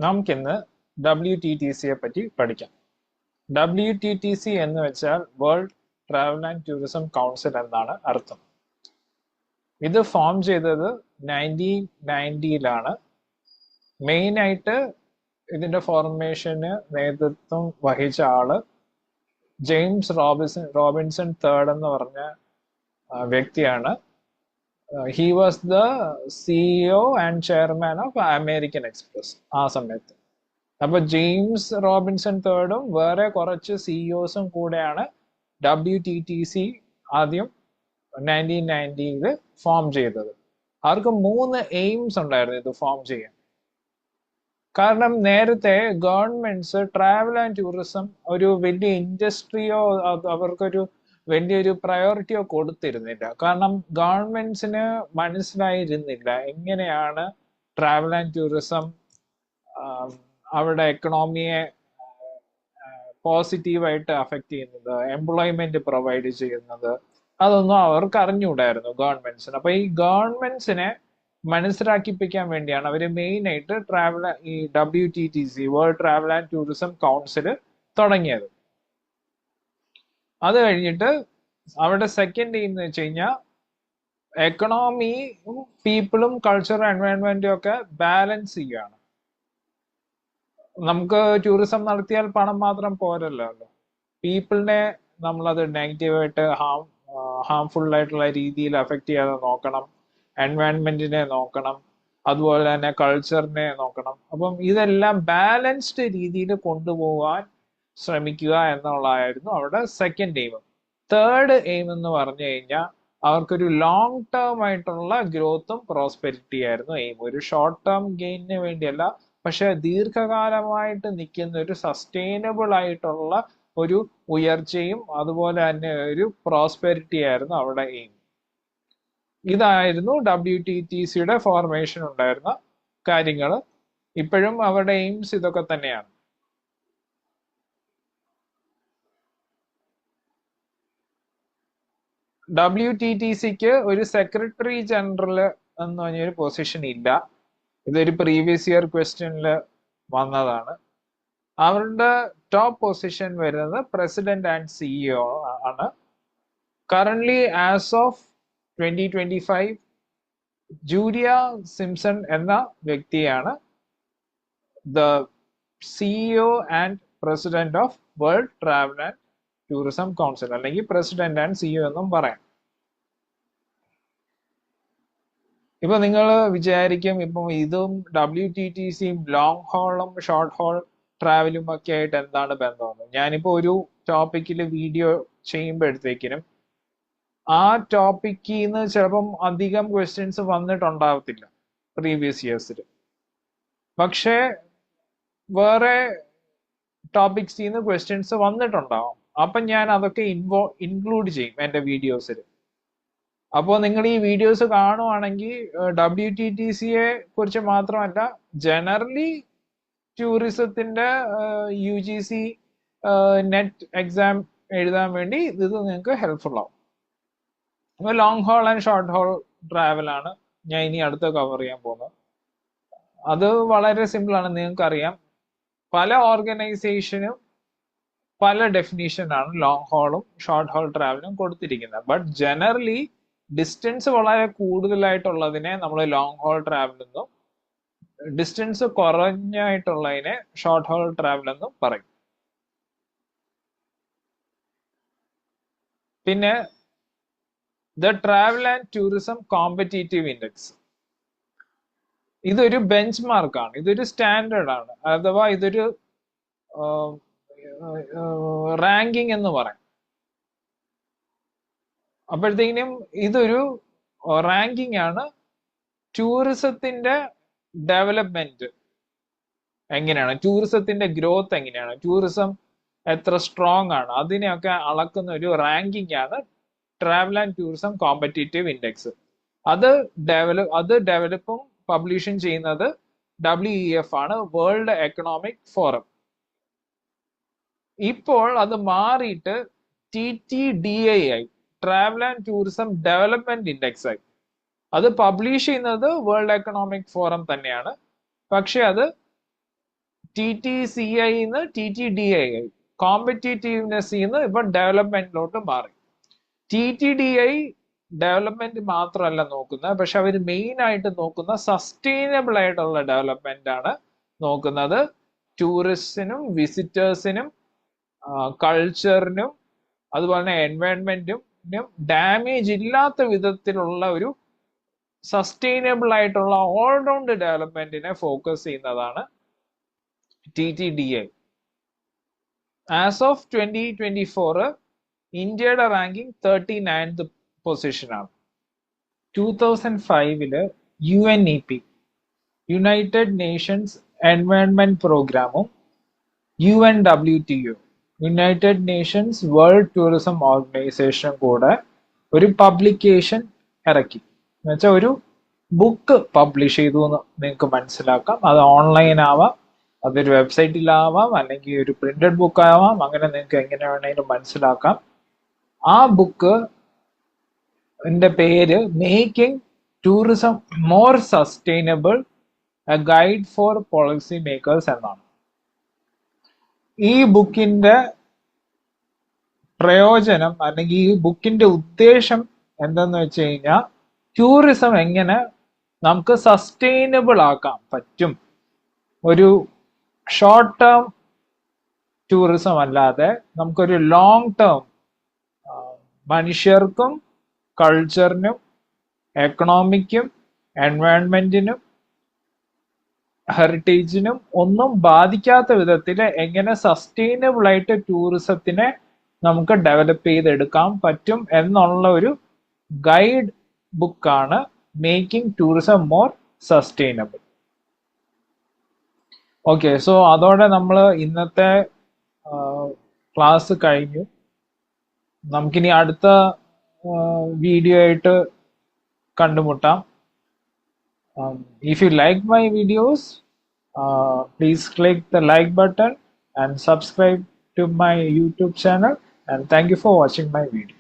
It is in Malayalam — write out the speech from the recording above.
നമുക്കിന്ന് WTTCയെ പറ്റി പഠിക്കാം. WTTC എന്ന് വെച്ചാൽ world travel and tourism council എന്നാണ് അർത്ഥം. ഇത് ഫോം ചെയ്തത് 1990-ലാണ്. മെയിനായിട്ട് ഇതിന്റെ ഫോർമേഷന് നേതൃത്വം വഹിച്ച ആള് ജെയിംസ് റോബിൻസൺ തേർഡ് എന്ന് പറഞ്ഞ വ്യക്തിയാണ്. He was the CEO and chairman of American express ആ സമയത്ത്. അപ്പൊ ജെയിംസ് റോബിൻസൺ തേർഡും വേറെ കുറച്ച് CEOസും കൂടെയാണ് WTTC ആദ്യം 1990-ല് ഫോം ചെയ്തത്. അവർക്ക് 3 എയിംസ് ഉണ്ടായിരുന്നു ഇത് ഫോം ചെയ്യാൻ. കാരണം നേരത്തെ ഗവൺമെന്റ്സ് ട്രാവൽ ആൻഡ് ടൂറിസം ഒരു വലിയ ഇൻഡസ്ട്രിയോ അവർക്കൊരു വലിയൊരു പ്രയോറിറ്റിയോ കൊടുത്തിരുന്നില്ല. കാരണം ഗവൺമെന്റ്സിന് മനസ്സിലായിരുന്നില്ല എങ്ങനെയാണ് ട്രാവൽ ആൻഡ് ടൂറിസം അവരുടെ എക്കണോമിയെ പോസിറ്റീവായിട്ട് അഫക്റ്റ് ചെയ്യുന്നത്, എംപ്ലോയ്മെന്റ് പ്രൊവൈഡ് ചെയ്യുന്നത്, അതൊന്നും അവർക്ക് അറിഞ്ഞുകൂടായിരുന്നു ഗവൺമെന്റ്സിന്. അപ്പൊ ഈ ഗവൺമെന്റ്സിനെ മനസ്സിലാക്കിപ്പിക്കാൻ വേണ്ടിയാണ് അവർ മെയിനായിട്ട് ഈ WTTC world travel and tourism council തുടങ്ങിയത്. അത് കഴിഞ്ഞിട്ട് അവരുടെ സെക്കൻഡ് എയിം എന്ന് വെച്ച് കഴിഞ്ഞാൽ എക്കണോമിയും പീപ്പിളും കൾച്ചറും എൻവയോൺമെന്റും ഒക്കെ ബാലൻസ് ചെയ്യുകയാണ്. നമുക്ക് ടൂറിസം നടത്തിയാൽ പണം മാത്രം പോരല്ലോ. പീപ്പിളിനെ നമ്മളത് നെഗറ്റീവായിട്ട് ഹാംഫുൾ ആയിട്ടുള്ള രീതിയിൽ അഫക്റ്റ് ചെയ്യാതെ നോക്കണം, എൻവയോൺമെന്റിനെ നോക്കണം, അതുപോലെ തന്നെ കൾച്ചറിനെ നോക്കണം. അപ്പം ഇതെല്ലാം ബാലൻസ്ഡ് രീതിയിൽ കൊണ്ടുപോകാൻ ശ്രമിക്കുക എന്നുള്ളതായിരുന്നു അവരുടെ സെക്കൻഡ് എയിം. തേർഡ് എയിം എന്ന് പറഞ്ഞു കഴിഞ്ഞാൽ അവർക്കൊരു ലോങ് ടേം ആയിട്ടുള്ള ഗ്രോത്തും പ്രോസ്പെരിറ്റി ആയിരുന്നു എയിം. ഒരു ഷോർട്ട് ടേം ഗെയിനിന് വേണ്ടിയല്ല, പക്ഷെ ദീർഘകാലമായിട്ട് നിൽക്കുന്ന ഒരു സസ്റ്റൈനബിൾ ആയിട്ടുള്ള ഒരു ഉയർച്ചയും അതുപോലെ തന്നെ ഒരു പ്രോസ്പെരിറ്റി ആയിരുന്നു അവിടെ എയിം. ഇതായിരുന്നു WTTCയുടെ ഫോർമേഷൻ ഉണ്ടായിരുന്ന കാര്യങ്ങൾ. ഇപ്പോഴും അവരുടെ എയിംസ് ഇതൊക്കെ തന്നെയാണ്. WTTCക്ക് ഒരു സെക്രട്ടറി ജനറൽ എന്ന് പറഞ്ഞൊരു പൊസിഷൻ ഇല്ല. ഇതൊരു പ്രീവിയസ് ഇയർ ക്വസ്റ്റ്യനിൽ വന്നതാണ്. അവരുടെ ടോപ്പ് പൊസിഷൻ വരുന്നത് പ്രസിഡന്റ് ആൻഡ് CEO ആണ്. Currently as of 2025 Julia Simpson എന്ന വ്യക്തിയാണ് the CEO and president of world travel and tourism council, അല്ലെങ്കിൽ പ്രസിഡന്റ് ആൻഡ് CEO എന്നും പറയാം. ഇപ്പൊ നിങ്ങൾ വിചാരിക്കും ഇപ്പം ഇതും WTTCയും ലോങ് ഹോളും ഷോർട്ട് ഹോൾ ട്രാവലും ഒക്കെ ആയിട്ട് എന്താണ് ബന്ധമെന്ന്. ഞാനിപ്പോ ഒരു ടോപ്പിക്കിൽ വീഡിയോ ചെയ്യുമ്പോഴത്തേക്കിനും ആ ടോപ്പിക്കിൽ നിന്ന് ചിലപ്പം അധികം ക്വസ്റ്റ്യൻസ് വന്നിട്ടുണ്ടാവത്തില്ല പ്രീവിയസ് ഇയേഴ്സിൽ. പക്ഷേ വേറെ ടോപ്പിക്സിൽ നിന്ന് ക്വസ്റ്റ്യൻസ് വന്നിട്ടുണ്ടാവും. അപ്പം ഞാൻ അതൊക്കെ ഇൻക്ലൂഡ് ചെയ്യും എൻ്റെ വീഡിയോസിൽ. അപ്പോൾ നിങ്ങൾ ഈ വീഡിയോസ് കാണുവാണെങ്കിൽ WTTCയെ കുറിച്ച് മാത്രമല്ല, ജനറലി ടൂറിസത്തിന്റെ UGC നെറ്റ് എക്സാം എഴുതാൻ വേണ്ടി ഇത് നിങ്ങൾക്ക് ഹെൽപ്ഫുൾ ആവും. അപ്പോൾ long haul and short haul travel ആണ് ഞാൻ ഇനി അടുത്ത് കവർ ചെയ്യാൻ പോകുന്നത്. അത് വളരെ സിമ്പിൾ ആണ്, നിങ്ങൾക്കറിയാം. പല ഓർഗനൈസേഷനും പല ഡെഫിനീഷനാണ് ലോങ് ഹോളും ഷോർട്ട് ഹോൾ ട്രാവലും കൊടുത്തിരിക്കുന്നത്. ബട്ട് ജനറലി ഡിസ്റ്റൻസ് വളരെ കൂടുതലായിട്ടുള്ളതിനെ നമ്മൾ ലോങ് ഹോൾ ട്രാവൽ എന്നും ഡിസ്റ്റൻസ് കുറഞ്ഞായിട്ടുള്ളതിനെ ഷോർട്ട് ഹോൾ ട്രാവൽ എന്നും പറയും. പിന്നെ the travel and tourism competitive index, ഇതൊരു ബെഞ്ച് മാർക്കാണ്, ഇതൊരു സ്റ്റാൻഡേർഡ് ആണ്, അഥവാ ഇതൊരു റാങ്കിങ് എന്ന് പറയാം. അപ്പോഴത്തേക്കിനും ഇതൊരു റാങ്കിങ് ആണ്. ടൂറിസത്തിന്റെ ഡെവലപ്മെന്റ് എങ്ങനെയാണ്, ടൂറിസത്തിന്റെ ഗ്രോത്ത് എങ്ങനെയാണ്, ടൂറിസം എത്ര സ്ട്രോങ് ആണ്, അതിനെയൊക്കെ അളക്കുന്ന ഒരു റാങ്കിങ് ആണ് travel and tourism competitive index. അത് ഡെവലപ്പും പബ്ലിഷും ചെയ്യുന്നത് WEF ആണ്, വേൾഡ് എക്കണോമിക് ഫോറം. ഇപ്പോൾ അത് മാറിയിട്ട് TTDI ആയി, travel and tourism development index ആയി. അത് പബ്ലിഷ് ചെയ്യുന്നത് വേൾഡ് എക്കണോമിക് ഫോറം തന്നെയാണ്, പക്ഷെ അത് TTCI നിന്ന് TTDI ആയി. കോമ്പറ്റീറ്റീവ്നെസ്സിൽ നിന്ന് ഇപ്പൊ ഡെവലപ്മെന്റിലോട്ട് മാറി. TTDI ഡെവലപ്മെന്റ് മാത്രമല്ല നോക്കുന്നത്, പക്ഷെ അവർ മെയിൻ ആയിട്ട് നോക്കുന്ന സസ്റ്റൈനബിൾ ആയിട്ടുള്ള ഡെവലപ്മെന്റ് ആണ് നോക്കുന്നത്. ടൂറിസ്റ്റിനും വിസിറ്റേഴ്സിനും കൾച്ചറിനും അതുപോലെ തന്നെ എൻവയോൺമെന്റിനും ഡാമേജ് ഇല്ലാത്ത വിധത്തിലുള്ള ഒരു സസ്റ്റൈനബിൾ ആയിട്ടുള്ള ഓൾറൗണ്ട് ഡെവലപ്മെന്റിനെ ഫോക്കസ് ചെയ്യുന്നതാണ് TTDI. ആസ് ഓഫ് 2024 ഇന്ത്യയുടെ ranking 39th പൊസിഷനാണ്. 2005 UNEP United Nations environment പ്രോഗ്രാമും UNWTO United Nations world tourism ഓർഗനൈസേഷനും കൂടെ ഒരു പബ്ലിക്കേഷൻ ഇറക്കി. എന്നുവെച്ചാൽ ഒരു ബുക്ക് പബ്ലിഷ് ചെയ്തു എന്ന് നിങ്ങൾക്ക് മനസ്സിലാക്കാം. അത് ഓൺലൈൻ ആവാം, അതൊരു വെബ്സൈറ്റിലാവാം, അല്ലെങ്കിൽ ഒരു പ്രിന്റഡ് ബുക്ക് ആവാം. അങ്ങനെ നിങ്ങൾക്ക് എങ്ങനെ വേണമെങ്കിലും മനസ്സിലാക്കാം. ആ ബുക്ക് പേര് making tourism more sustainable, A guide four policy makers എന്നാണ്. ഈ ബുക്കിന്റെ പ്രയോജനം അല്ലെങ്കിൽ ഈ ബുക്കിന്റെ ഉദ്ദേശം എന്തെന്ന് വെച്ച് കഴിഞ്ഞാൽ ടൂറിസം എങ്ങനെ നമുക്ക് സസ്റ്റൈനബിൾ ആക്കാൻ പറ്റും. ഒരു ഷോർട്ട് ടേം ടൂറിസം അല്ലാതെ നമുക്കൊരു ലോങ് ടേം മനുഷ്യർക്കും കൾച്ചറിനും എക്കണോമിക്കും എൻവയോൺമെന്റിനും ഹെറിറ്റേജിനും ഒന്നും ബാധിക്കാത്ത വിധത്തിൽ എങ്ങനെ സസ്റ്റൈനബിൾ ആയിട്ട് ടൂറിസത്തിനെ നമുക്ക് ഡെവലപ്പ് ചെയ്തെടുക്കാൻ പറ്റും എന്നുള്ള ഒരു ഗൈഡ് ബുക്കാണ് making tourism more sustainable. Okay, so അതോടെ നമ്മൾ ഇന്നത്തെ ക്ലാസ് കഴിഞ്ഞു. നമുക്കിനി അടുത്ത വീഡിയോ ആയിട്ട് കണ്ടുമുട്ടാം. If you like my videos, please click the like button and subscribe to my YouTube channel, and thank you for watching my video.